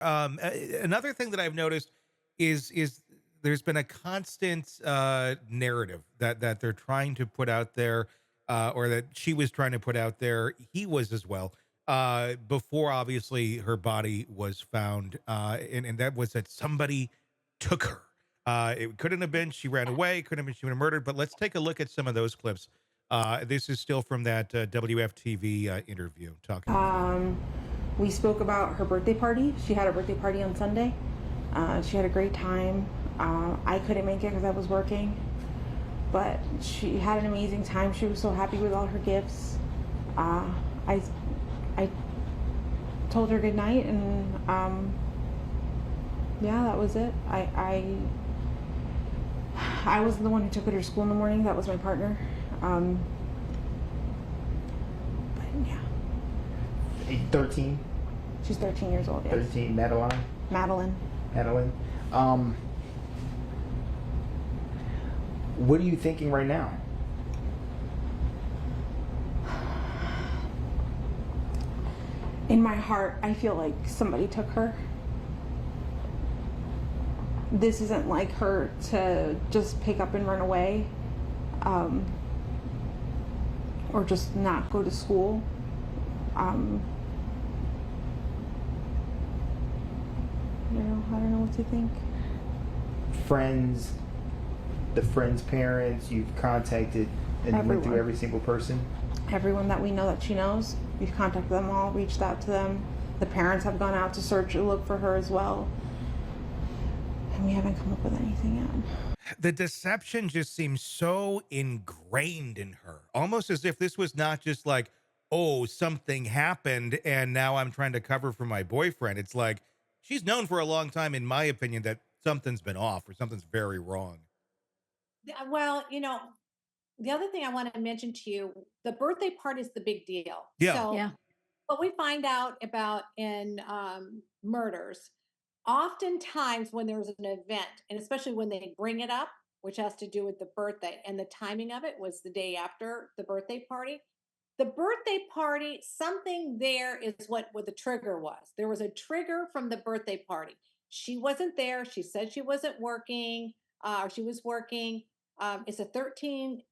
Another thing that I've noticed is there's been a constant narrative that they're trying to put out there, or that she was trying to put out there. He was as well. Before obviously her body was found, and that was that somebody took her. It couldn't have been she ran away. Couldn't have been she was murdered. But let's take a look at some of those clips. This is still from that WFTV interview talking with her. We spoke about her birthday party. She had a birthday party on Sunday. She had a great time. I couldn't make it because I was working, but she had an amazing time. She was so happy with all her gifts. I told her good night, and yeah, that was it. I wasn't the one who took her to school in the morning. That was my partner. But yeah. 13? She's 13 years old, yes. 13, Madeline? Madeline. Madeline. What are you thinking right now? In my heart, I feel like somebody took her. This isn't like her to just pick up and run away, or just not go to school. I don't know what to think. Friends, the friends' parents, you've contacted and Everyone. went through every single person? Everyone that we know that she knows, we've contacted them all, reached out to them. The parents have gone out to search and look for her as well. And we haven't come up with anything yet. The deception just seems so ingrained in her, almost as if this was not just like, oh, something happened and now I'm trying to cover for my boyfriend. It's like she's known for a long time, in my opinion, that something's been off or something's very wrong. Yeah, well, the other thing I want to mention to you, the birthday party is the big deal. Yeah. So Yeah. what we find out about in murders, oftentimes when there's an event, and especially when they bring it up, which has to do with the birthday, and the timing of it was the day after the birthday party. The birthday party, something there is what the trigger was. There was a trigger from the birthday party. She wasn't there. She said she wasn't working, or she was working. It's her 13th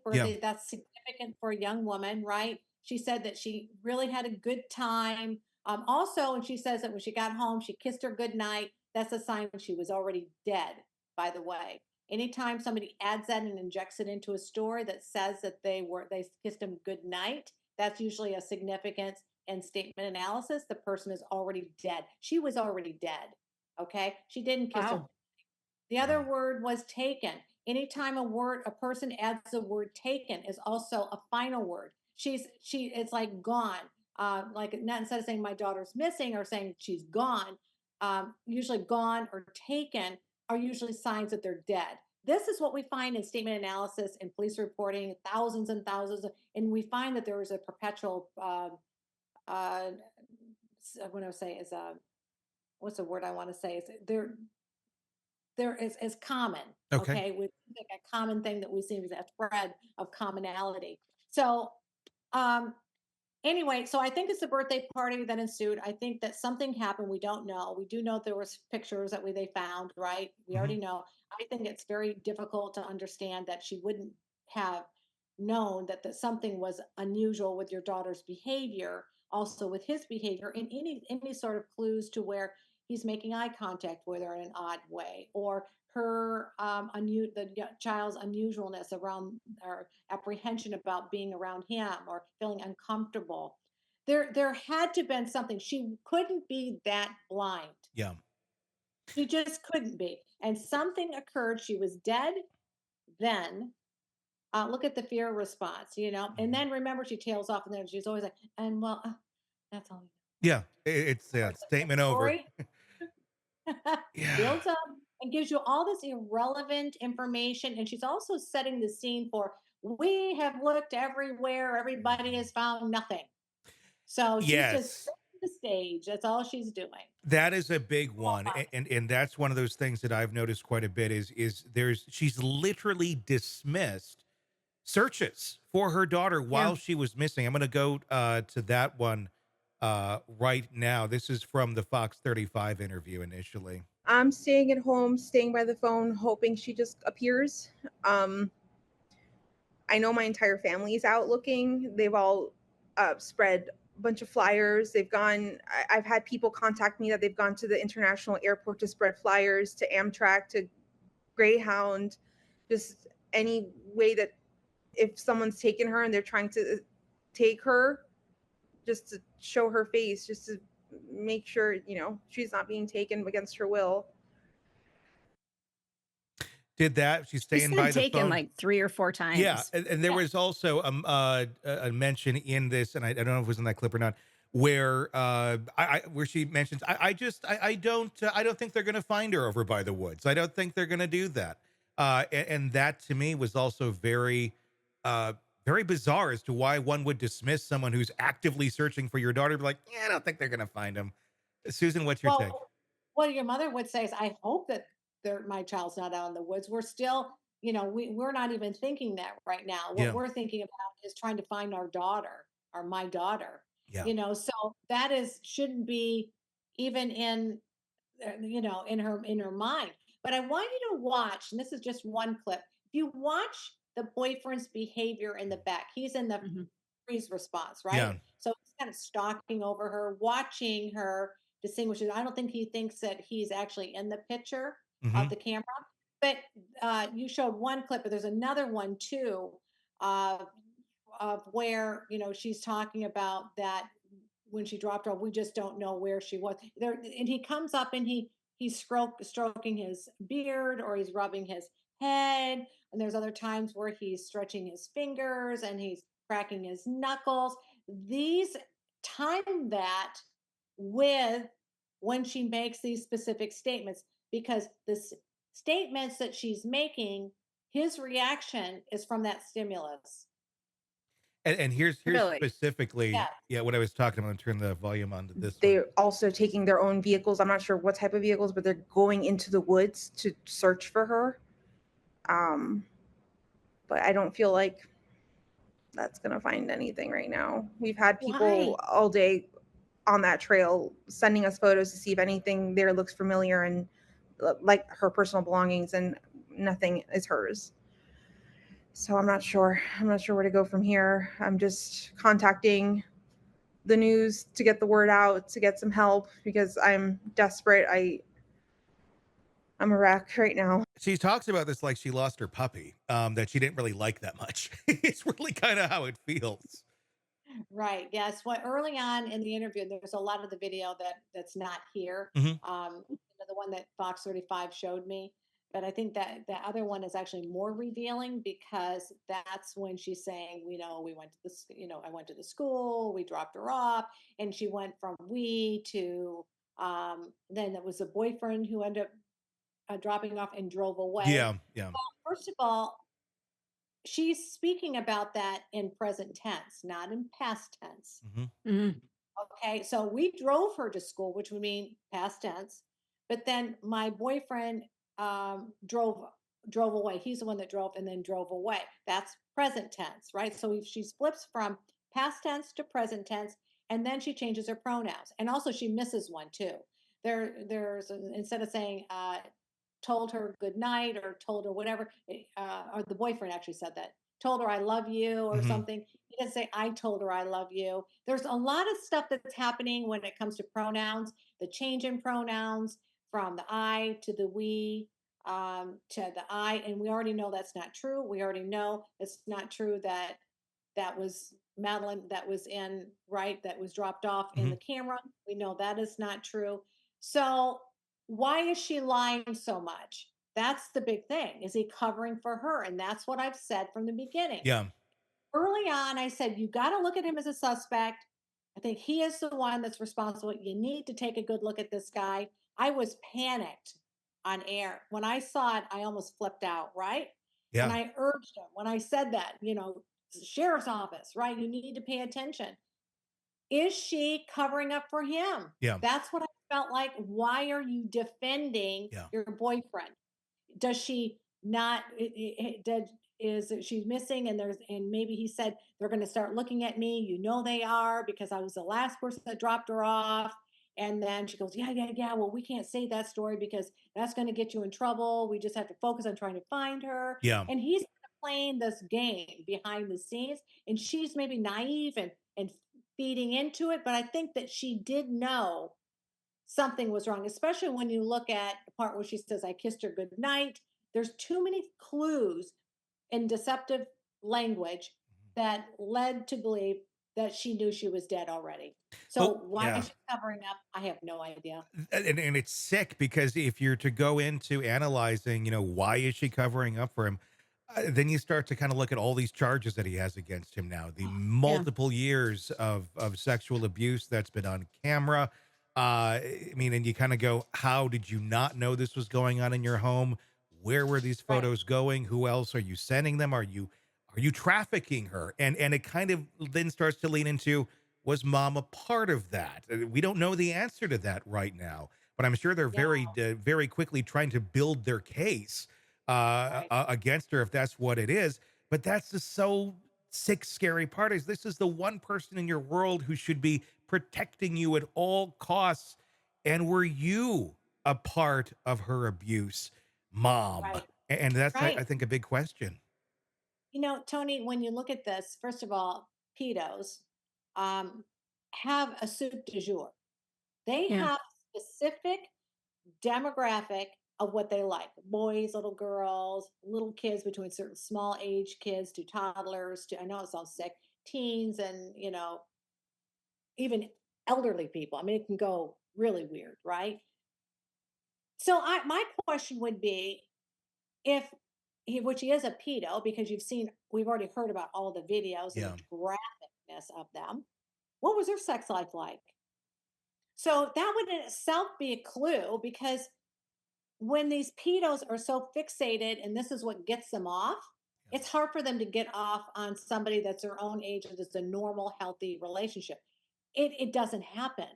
birthday. Yeah. That's significant for a young woman, right? She said that she really had a good time. Also, and she says that when she got home, she kissed her good night. That's a sign she was already dead, by the way. Anytime somebody adds that and injects it into a story that says that they kissed him good night, that's usually a significance in statement analysis. The person is already dead. She was already dead. Okay. She didn't kiss her. Wow. The other word was taken. Anytime a person adds the word taken is also a final word. It's like gone. Like not instead of saying my daughter's missing or saying she's gone, usually gone or taken are usually signs that they're dead. This is what we find in statement analysis and police reporting, thousands and thousands, and we find that there is a perpetual, what I say is, what's the word I want to say? Is there is common, Okay. okay, with like a common thing that we see as a thread of commonality. So, anyway, so I think it's the birthday party that ensued. I think that something happened. We don't know. We do know there was pictures that they found, right? We Mhm. already know. I think it's very difficult to understand that she wouldn't have known that something was unusual with your daughter's behavior, also with his behavior, and any sort of clues to where he's making eye contact with her in an odd way, or her child's unusualness around or apprehension about being around him or feeling uncomfortable. There had to have been something. She couldn't be that blind. Yeah. She just couldn't be. And something occurred. She was dead then. Look at the fear response, and then remember she tails off and then she's always like, and well, that's all. Yeah. It's statement over. Story Yeah. builds up and gives you all this irrelevant information. And she's also setting the scene for, we have looked everywhere, everybody has found nothing. So she's just Yes. setting the stage. That's all she's doing. That is a big one. And that's one of those things that I've noticed quite a bit is she's literally dismissed searches for her daughter while she was missing. I'm going to go to that one right now. This is from the Fox 35 interview initially. I'm staying at home, staying by the phone, hoping she just appears. Um, I know my entire family is out looking. They've all spread a bunch of flyers. I've had people contact me that they've gone to the international airport to spread flyers, to Amtrak, to Greyhound, just any way that if someone's taken her and they're trying to take her, just to show her face, just to make sure, she's not being taken against her will. Did that. She's She staying said by the taken phone. like 3 or 4 Yeah, times. and there Yeah. was also a mention in this, and I don't know if it was in that clip or not, where where she mentions, I don't think they're going to find her over by the woods. I don't think they're going to do that. And that to me was also uh, very bizarre as to why one would dismiss someone who's actively searching for your daughter. Be like, yeah, I don't think they're going to find him. Susan, what's your take? Well, what your mother would say is, "I hope that my child's not out in the woods." We're still, we're not even thinking that right now. What Yeah, we're thinking about is trying to find our daughter, or my daughter. yeah. So that is shouldn't be even in, in her mind. But I want you to watch, and this is just one clip. If you watch the boyfriend's behavior in the back, he's in the Mhm. freeze response, right? Yeah. So he's kind of stalking over her, watching her, distinguishes. I don't think he thinks that he's actually in the picture Hmm. of the camera. But you showed one clip, but there's another one too, uh, of where she's talking about that when she dropped her, we just don't know where she was. There, and he comes up and he's stroking his beard, or he's rubbing his head. And there's other times where he's stretching his fingers and he's cracking his knuckles. These time that with when she makes these specific statements, because statements that she's making, his reaction is from that stimulus. And here's Really? specifically, Yeah. yeah, what I was talking about. Turn the volume on to this one. They're also taking their own vehicles. I'm not sure what type of vehicles, but they're going into the woods to search for her. Um, but I don't feel like that's going to find anything right now. We've had Why? people all day on that trail sending us photos to see if anything there looks familiar, and like her personal belongings, and nothing is hers. So I'm not sure. I'm not sure where to go from here. I'm just contacting the news to get the word out, to get some help, because I'm desperate. I'm a wreck right now. She talks about this like she lost her puppy, that she didn't really like that much. It's really kind of how it feels. Right. Yes. Well, early on in the interview, there's a lot of the video that's not here. Hmm. The one that Fox 35 showed me, but I think that the other one is actually more revealing, because that's when she's saying, we went to this, I went to the school, we dropped her off, and she went from we to, then it was a boyfriend who ended up dropping off and drove away. Yeah, yeah. First of all, she's speaking about that in present tense, not in past tense. Hmm. Mhm. Okay, so we drove her to school, which would mean past tense. But then my boyfriend drove away. He's the one that drove and then drove away. That's present tense, right? So she flips from past tense to present tense, and then she changes her pronouns. And also, she misses one too. Instead of saying told her good night or told her whatever, or the boyfriend actually said that, told her I love you or Hmm. something. He didn't say I told her I love you. There's a lot of stuff that's happening when it comes to pronouns, the change in pronouns from the I to the we, to the I. And we already know that's not true. We already know it's not true that that was Madeline that was in, right, that was dropped off in Hmm. the camera. We know that is not true. So why is she lying so much? That's the big thing. Is he covering for her? And that's what I've said from the beginning. Yeah, Early on, I said, you got to look at him as a suspect. I think he is the one that's responsible. You need to take a good look at this guy. I was panicked on air. When I saw it, I almost flipped out, right? And yeah, I urged him when I said that, sheriff's office, right? You need to pay attention. Is she covering up for him? yeah, That's what I felt like. Why are you defending yeah. your boyfriend? Does she not? Did is that she's missing, and maybe he said they're going to start looking at me, they are, because I was the last person that dropped her off. And then she goes, yeah, yeah, yeah, well, we can't say that story because that's going to get you in trouble. We just have to focus on trying to find her. Yeah. And he's playing this game behind the scenes, and she's maybe naive and feeding into it, but I think that she did know something was wrong, especially when you look at the part where she says, I kissed her good night. There's too many clues in deceptive language that led to believe that she knew she was dead already. So Well, why yeah. is she covering up? I have no idea. And it's sick because if you're to go into analyzing, why is she covering up for him? Then you start to kind of look at all these charges that he has against him now, the Yeah, multiple years of sexual abuse that's been on camera. I mean, and you kind of go, how did you not know this was going on in your home? Where were these right. photos going? Who else are you sending them? Are you trafficking her? And it kind of then starts to lean into, was mom a part of that? We don't know the answer to that right now, but I'm sure they're Yeah, very quickly trying to build their case right. against her if that's what it is. But that's the so sick, scary part is this is the one person in your world who should be protecting you at all costs. And were you a part of her abuse, mom? Right. And that's, I Right. think, a big question. Tony, when you look at this, first of all, pedos um, have a soup du jour. They Yeah. have specific demographic of what they like: boys, little girls, little kids between certain small age kids to toddlers to, I know it sounds sick, teens, and even elderly people. I mean, it can go really weird, right? So my question would be, if which he is a pedo, because we've already heard about all the videos and the Yeah. graphicness of them, what was their sex life like? So that would in itself be a clue, because when these pedos are so fixated and this is what gets them off, it's hard for them to get off on somebody that's their own age and it's a normal, healthy relationship. It doesn't happen.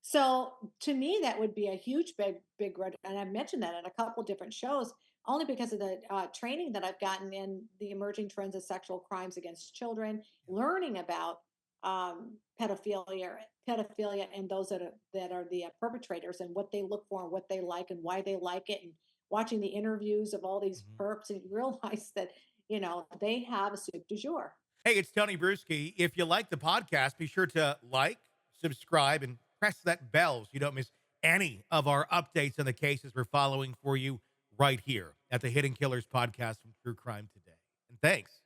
So to me, that would be a huge, big red. And I've mentioned that in a couple different shows, only because of the training that I've gotten in the emerging trends of sexual crimes against children, learning about pedophilia, and those that are the perpetrators and what they look for and what they like and why they like it, and watching the interviews of all these Mhm. perps, and you realize that they have a soup du jour. Hey, it's Tony Brueski. If you like the podcast, be sure to like, subscribe, and press that bell so you don't miss any of our updates on the cases we're following for you right here at the Hidden Killers podcast from True Crime Today. And thanks